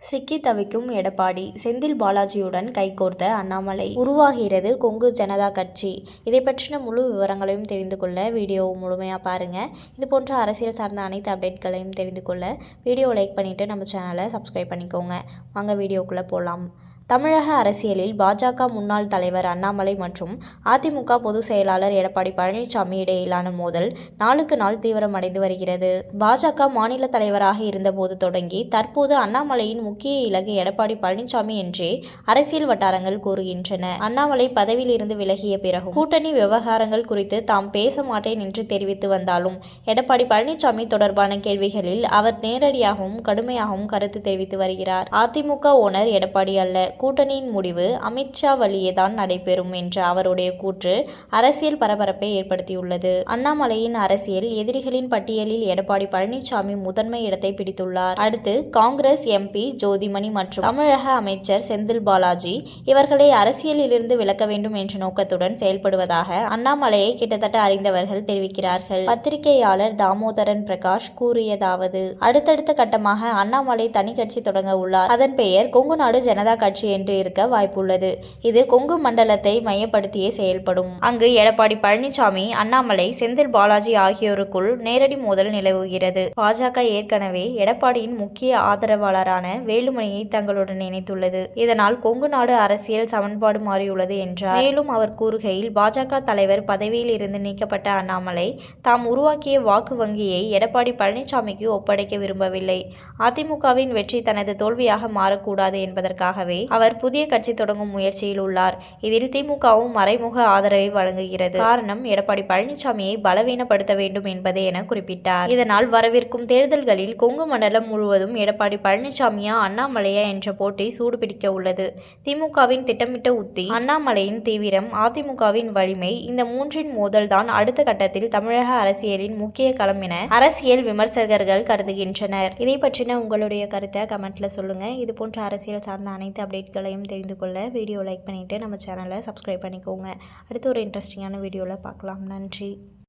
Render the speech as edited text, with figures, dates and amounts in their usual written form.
சிக்கி தவிக்கும் எடப்பாடி, செந்தில் பாலாஜியுடன் கைகோர்த்த அண்ணாமலை. உருவாகிறது கொங்கு ஜனதா கட்சி. இதை பற்றின முழு விவரங்களையும் தெரிந்து கொள்ள வீடியோவை முழுமையாக பாருங்க. இது போன்ற அரசியல் சார்ந்த அனைத்து அப்டேட்களையும் தெரிந்து கொள்ள வீடியோ லைக் பண்ணிட்டு நம்ம சேனலை சப்ஸ்கிரைப் பண்ணிக்கோங்க. வாங்க வீடியோக்குள்ள போகலாம். தமிழக அரசியலில் பாஜக முன்னாள் தலைவர் அண்ணாமலை மற்றும் அதிமுக பொதுச் செயலாளர் எடப்பாடி பழனிசாமி இடையிலான மோதல் நாளுக்கு நாள் தீவிரமடைந்து வருகிறது. பாஜக மாநில தலைவராக இருந்தபோது தொடங்கி தற்போது அண்ணாமலையின் முக்கிய இலக்கு எடப்பாடி பழனிசாமி என்றே அரசியல் வட்டாரங்கள் கூறுகின்றன. அண்ணாமலை பதவியில் இருந்து விலகிய பிறகும் கூட்டணி விவகாரங்கள் குறித்து தாம் பேச மாட்டேன் என்று தெரிவித்து வந்தாலும் எடப்பாடி பழனிசாமி தொடர்பான கேள்விகளில் அவர் நேரடியாகவும் கடுமையாகவும் கருத்து தெரிவித்து வருகிறார். அதிமுக ஓனர் எடப்பாடி அல்ல, கூட்டணியின் முடிவு அமித்ஷா வழியே தான் நடைபெறும் என்ற அவருடைய கூற்று அரசியல் பரபரப்பை ஏற்படுத்தியுள்ளது. அண்ணாமலையின் அரசியல் எதிரிகளின் பட்டியலில் எடப்பாடி பழனிசாமி முதன்மை இடத்தை பிடித்துள்ளார். அடுத்து காங்கிரஸ் எம்பி ஜோதிமணி மற்றும் தமிழக அமைச்சர் செந்தில் பாலாஜி இவர்களை அரசியலிலிருந்து விலக்க வேண்டும் என்ற நோக்கத்துடன் செயல்படுவதாக அண்ணாமலையை கிட்டத்தட்ட அறிந்தவர்கள் தெரிவிக்கிறார்கள். பத்திரிகையாளர் தாமோதரன் பிரகாஷ் கூறியதாவது: அடுத்தடுத்த கட்டமாக அண்ணாமலை தனி கட்சி தொடங்க உள்ளார். அதன் பெயர் கொங்கு நாடு ஜனதா கட்சி என்று இருக்க வாய்ப்புள்ளது. இது கொங்கு மண்டலத்தை மையப்படுத்தியே செயல்படும். அங்கு எடப்பாடி பழனிசாமி, அண்ணாமலை, செந்தில் பாலாஜி ஆகியோருக்குள் நேரடி மோதல் நிலவுகிறது. பாஜக ஏற்கனவே எடப்பாடியின் முக்கிய ஆதரவாளரான வேலுமணியை தங்களுடன் இணைத்துள்ளது. இதனால் கொங்கு நாடு அரசியல் சமன்பாடு மாறியுள்ளது என்றார். மேலும் அவர் கூறுகையில், பாஜக தலைவர் பதவியில் இருந்து நீக்கப்பட்ட அண்ணாமலை தாம் உருவாக்கிய வாக்கு வங்கியை எடப்பாடி பழனிசாமிக்கு ஒப்படைக்க விரும்பவில்லை. அதிமுகவின் வெற்றி தனது தோல்வியாக மாறக்கூடாது என்பதற்காகவே அவர் புதிய கட்சி தொடங்கும் முயற்சியில் உள்ளார். இதில் திமுகவும் மறைமுக ஆதரவை வழங்குகிறது. காரணம், எடப்பாடி பழனிசாமியை பலவீனப்படுத்த வேண்டும் என்பதே என குறிப்பிட்டார். இதனால் வரவிருக்கும் தேர்தல்களில் கொங்கு மண்டலம் முழுவதும் எடப்பாடி பழனிசாமியா அண்ணாமலையா என்ற போட்டி சூடுபிடிக்க உள்ளது. திமுகவின் திட்டமிட்ட உத்தி, அண்ணாமலையின் தீவிரம், அதிமுகவின் வலிமை, இந்த மூன்றின் மோதல் தான் அடுத்த கட்டத்தில் தமிழக அரசியலின் முக்கிய களம் என அரசியல் விமர்சகர்கள் கருதுகின்றனர். இதை பற்றின உங்களுடைய கருத்தை கமெண்ட்ல சொல்லுங்க. இது போன்ற அரசியல் சார்ந்த அனைத்து அப்டேட்களையும் தெரிந்து கொள்ள வீடியோ லைக் பண்ணிட்டு நம்ம சேனலை சப்ஸ்கிரைப் பண்ணிக்கோங்க. அடுத்து ஒரு இன்ட்ரெஸ்டிங்கான வீடியோவில் பார்க்கலாம். நன்றி.